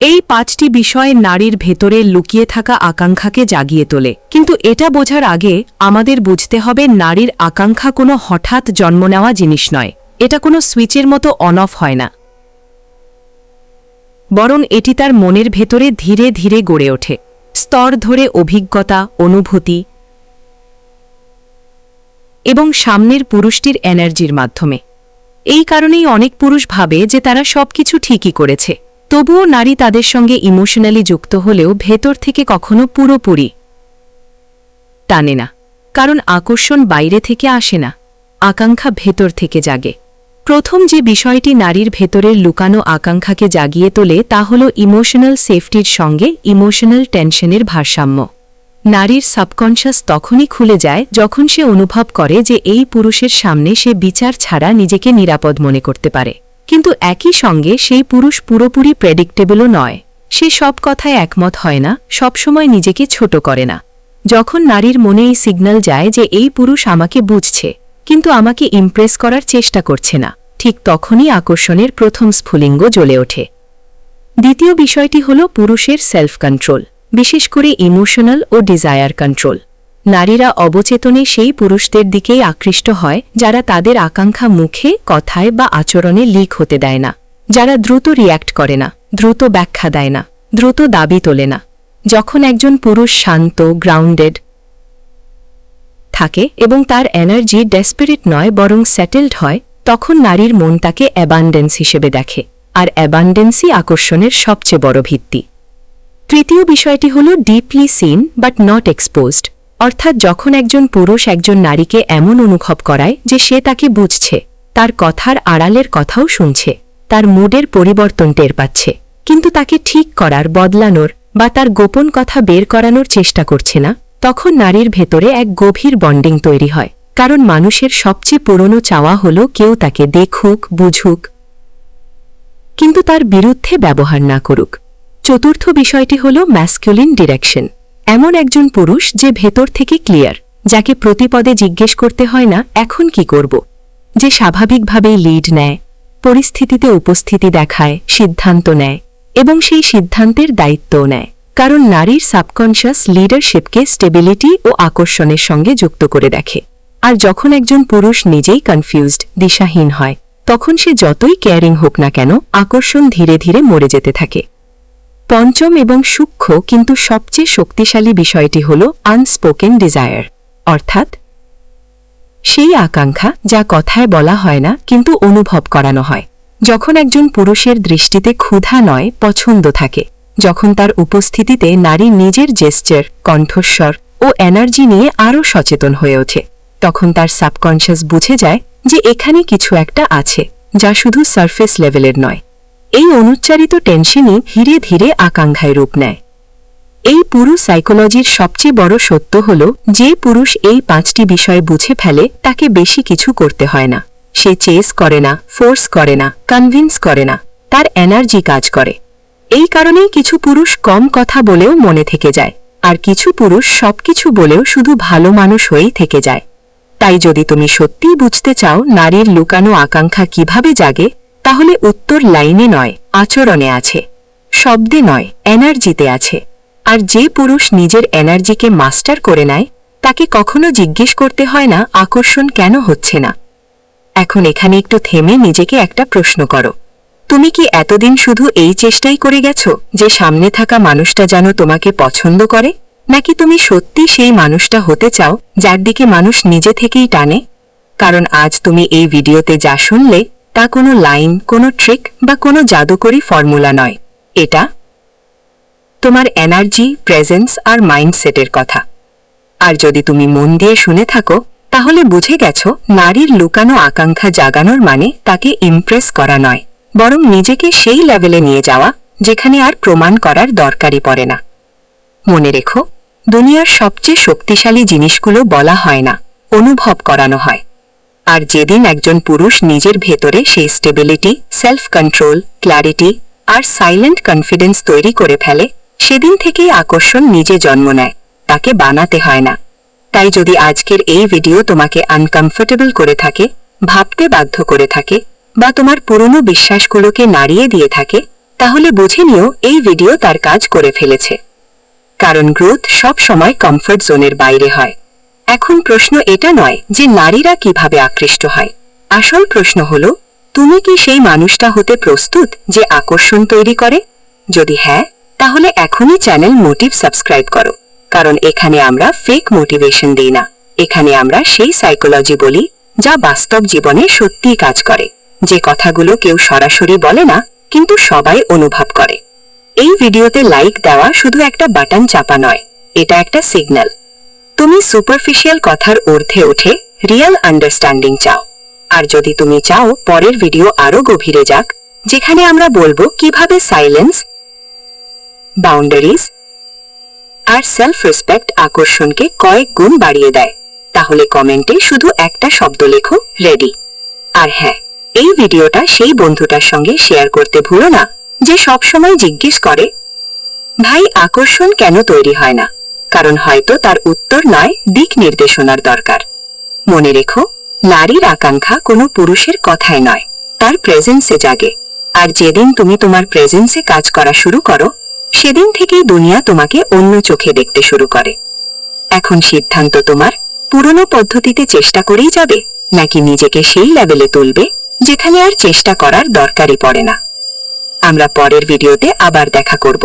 এই 5টি বিষয় নারীর ভেতরে লুকিয়ে থাকা আকাঙ্ক্ষাকে জাগিয়ে তোলে, কিন্তু এটা বোঝার আগে আমাদের বুঝতে হবে নারীর আকাঙ্ক্ষা কোনো হঠাৎ জন্ম নেওয়া জিনিস নয়। এটা কোনো সুইচের মতো অন অফ হয় না, বরং এটি তার মনের ভেতরে ধীরে ধীরে গড়ে ওঠে, স্তর ধরে অভিজ্ঞতা, অনুভূতি এবং সামনের পুরুষটির এনার্জির মাধ্যমে। এই কারণেই অনেক পুরুষ ভাবে যে তারা সবকিছু ঠিকই করেছে, তবুও নারী তাদের সঙ্গে ইমোশনালি যুক্ত হলেও ভেতর থেকে কখনো পুরোপুরি টানে না। কারণ আকর্ষণ বাইরে থেকে আসে না, আকাঙ্ক্ষা ভেতর থেকে জাগে। প্রথম যে বিষয়টি নারীর ভেতরের লুকানো আকাঙ্ক্ষাকে জাগিয়ে তোলে তা হল ইমোশনাল সেফটির সঙ্গে ইমোশনাল টেনশনের ভারসাম্য। নারীর সাবকনশাস তখনই খুলে যায় যখন সে অনুভব করে যে এই পুরুষের সামনে সে বিচার ছাড়া নিজেকে নিরাপদ মনে করতে পারে। কিন্তু একই সঙ্গে সেই পুরুষ পুরোপুরি প্রেডিক্টেবলও নয়। সে সব কথায় একমত হয় না, সবসময় নিজেকে ছোট করে না। যখন নারীর মনে এই সিগন্যাল যায় যে এই পুরুষ আমাকে বুঝছে কিন্তু আমাকে ইমপ্রেস করার চেষ্টা করছে না, ঠিক তখনই আকর্ষণের প্রথম স্ফুলিঙ্গ জ্বলে ওঠে। দ্বিতীয় বিষয়টি হল পুরুষের সেলফ কন্ট্রোল, বিশেষ করে ইমোশনাল ও ডিজায়ার কন্ট্রোল। নারীরা অবচেতনে সেই পুরুষদের দিকেই আকৃষ্ট হয় যারা তাদের আকাঙ্ক্ষা মুখে, কথায় বা আচরণে লিক হতে দেয় না, যারা দ্রুত রিয়্যাক্ট করে না, দ্রুত ব্যাখ্যা দেয় না, দ্রুত দাবি তোলে না। যখন একজন পুরুষ শান্ত, গ্রাউন্ডেড থাকে এবং তার এনার্জি ডেসপারেট নয় বরং সেটেলড হয়, তখন নারীর মন তাকে অ্যাবান্ডেন্স হিসেবে দেখে, আর অ্যাবান্ডেন্সই আকর্ষণের সবচেয়ে বড় ভিত্তি। তৃতীয় বিষয়টি হল deeply seen but not exposed, অর্থাৎ যখন একজন পুরুষ একজন নারীকে এমন অনুভব করায় যে সে তাকে বুঝছে, তার কথার আড়ালের কথাও শুনছে, তার মুডের পরিবর্তন টের পাচ্ছে, কিন্তু তাকে ঠিক করার, বদলানোর বা তার গোপন কথা বের করানোর চেষ্টা করছে না, তখন নারীর ভেতরে এক গভীর বন্ডিং তৈরি হয়। কারণ মানুষের সবচেয়ে পুরনো চাওয়া হল কেউ তাকে দেখুক, বুঝুক, কিন্তু তার বিরুদ্ধে ব্যবহার না করুক। চতুর্থ বিষয়টি হল ম্যাসকুলিন ডিরেকশন, এমন একজন পুরুষ যে ভেতর থেকে ক্লিয়ার, যাকে প্রতিপদে জিজ্ঞেস করতে হয় না এখন কি করব, যে স্বাভাবিকভাবেই লিড নেয়, পরিস্থিতিতে উপস্থিতি দেখায়, সিদ্ধান্ত নেয় এবং সেই সিদ্ধান্তের দায়িত্বও নেয়। কারণ নারীর সাবকনশাস লিডারশিপকে স্টেবিলিটি ও আকর্ষণের সঙ্গে যুক্ত করে দেখে। আর যখন একজন পুরুষ নিজেই কনফিউজড, দিশাহীন হয়, তখন সে যতই কেয়ারিং হোক না কেন আকর্ষণ ধীরে ধীরে মরে যেতে থাকে। পঞ্চম এবং সূক্ষ্ম কিন্তু সবচেয়ে শক্তিশালী বিষয়টি হল আনস্পোকেন ডিজায়ার, অর্থাৎ সেই আকাঙ্ক্ষা যা কথায় বলা হয় না কিন্তু অনুভব করানো হয়। যখন একজন পুরুষের দৃষ্টিতে ক্ষুধা নয়, পছন্দ থাকে, যখন তার উপস্থিতিতে নারী নিজের জেস্চার, কণ্ঠস্বর ও এনার্জি নিয়ে আরও সচেতন হয়ে ওঠে, তখন তার সাবকনশাস বুঝে যায় যে এখানে কিছু একটা আছে যা শুধু সারফেস লেভেলের নয়। এই অনুচ্চারিত টেনশনই ধীরে ধীরে আকাঙ্ক্ষায় রূপ নেয়। এই পুরো সাইকোলজির সবচেয়ে বড় সত্য হল যে পুরুষ এই 5টি বিষয় বুঝে ফেলে তাকে বেশি কিছু করতে হয় না। সে চেস করে না, ফোর্স করে না, কনভিন্স করে না, তার এনার্জি কাজ করে। এই কারণেই কিছু পুরুষ কম কথা বলেও মনে থেকে যায়, আর কিছু পুরুষ সবকিছু বলেও শুধু ভালো মানুষ হয়েই থেকে যায়। তাই যদি তুমি সত্যিই বুঝতে চাও নারীর লুকানো আকাঙ্ক্ষা কিভাবে জাগে, তাহলে উত্তর লাইনে নয়, আচরণে আছে, শব্দে নয়, এনার্জিতে আছে। আর যে পুরুষ নিজের এনার্জিকে মাস্টার করে নেয় তাকে কখনো জিজ্ঞেস করতে হয় না আকর্ষণ কেন হচ্ছে না। এখন এখানে একটু থেমে নিজেকে একটা প্রশ্ন করো, তুমি কি এতদিন শুধু এই চেষ্টাই করে গেছো যে সামনে থাকা মানুষটা যেন তোমাকে পছন্দ করে, নাকি তুমি সত্যি সেই মানুষটা হতে চাও যার দিকে মানুষ নিজে থেকেই টানে? কারণ আজ তুমি এই ভিডিওতে যা শুনলে তা কোনো লাইন, কোনো ট্রিক বা কোনো জাদুকরী ফর্মুলা নয়, এটা তোমার এনার্জি, প্রেজেন্স আর মাইন্ডসেটের কথা। আর যদি তুমি মন দিয়ে শুনে থাকো তাহলে বুঝে গেছো নারীর লুকানো আকাঙ্ক্ষা জাগানোর মানে তাকে ইমপ্রেস করা নয়, বরং নিজেকে সেই লেভেলে নিয়ে যাওয়া যেখানে আর প্রমাণ করার দরকারই পড়ে না। মনে রেখো, দুনিয়ার সবচেয়ে শক্তিশালী জিনিসগুলো বলা হয় না, অনুভব করানো হয়। আর যেদিন একজন পুরুষ নিজের ভেতরে সেই স্টেবিলিটি, সেলফ কন্ট্রোল, ক্ল্যারিটি আর সাইলেন্ট কনফিডেন্স তৈরি করে ফেলে, সেদিন থেকেই আকর্ষণ নিজে জন্ম নেয়, তাকে বানাতে হয় না। তাই যদি আজকের এই ভিডিও তোমাকে আনকমফোর্টেবল করে থাকে, ভাবতে বাধ্য করে থাকে বা তোমার পুরনো বিশ্বাসগুলোকে নাড়িয়ে দিয়ে থাকে, তাহলে বুঝে নিও এই ভিডিও তার কাজ করে ফেলেছে। কারণ গ্রোথ সব সময় কমফর্ট জোনের বাইরে হয়। এখন প্রশ্ন এটা নয় যে নারীরা কিভাবে আকৃষ্ট হয়, আসল প্রশ্ন হলো তুমি কি সেই মানুষটা হতে প্রস্তুত যে আকর্ষণ তৈরি করে? যদি হ্যাঁ, তাহলে এখনই চ্যানেল মোটিভ সাবস্ক্রাইব করো, কারণ এখানে আমরা ফেক মোটিভেশন দিই না। এখানে আমরা সেই সাইকোলজি বলি যা বাস্তব জীবনে সত্যিই কাজ করে, যে কথাগুলো কেউ সরাসরি বলে না কিন্তু সবাই অনুভব করে। এই ভিডিওতে লাইক দেওয়া শুধু একটা বাটন চাপা নয়, এটা একটা সিগন্যাল। তুমি সুপারফিশিয়াল কথার ঊর্ধ্বে উঠে রিয়েল আন্ডারস্ট্যান্ডিং চাও। আর যদি তুমি চাও পরের ভিডিও আরো গভীরে যাক, যেখানে আমরা বলবো কিভাবে সাইলেন্স, বাউন্ডারিজ আর সেলফ রেসপেক্ট আকর্ষণকে কয়েক গুণ বাড়িয়ে দেয়, তাহলে কমেন্টে শুধু একটা শব্দ লেখো, রেডি। আর হ্যাঁ, এই ভিডিওটা সেই বন্ধুটার সঙ্গে শেয়ার করতে ভুলো না যে সবসময় জিজ্ঞেস করে, ভাই আকর্ষণ কেন তৈরি হয় না? কারণ হয়তো তার উত্তর নয়, দিক নির্দেশনার দরকার। মনে রেখো, নারীর আকাঙ্ক্ষা কোনো পুরুষের কথায় নয়, তার প্রেজেন্সে জাগে। আর যেদিন তুমি তোমার প্রেজেন্সে কাজ করা শুরু করো, সেদিন থেকেই দুনিয়া তোমাকে অন্য চোখে দেখতে শুরু করে। এখন সিদ্ধান্ত তোমার, পুরনো পদ্ধতিতে চেষ্টা করেই যাবে নাকি নিজেকে সেই লেভেলে তুলবে যেখানে আর চেষ্টা করার দরকারই পড়ে না। আমরা পরের ভিডিওতে আবার দেখা করব।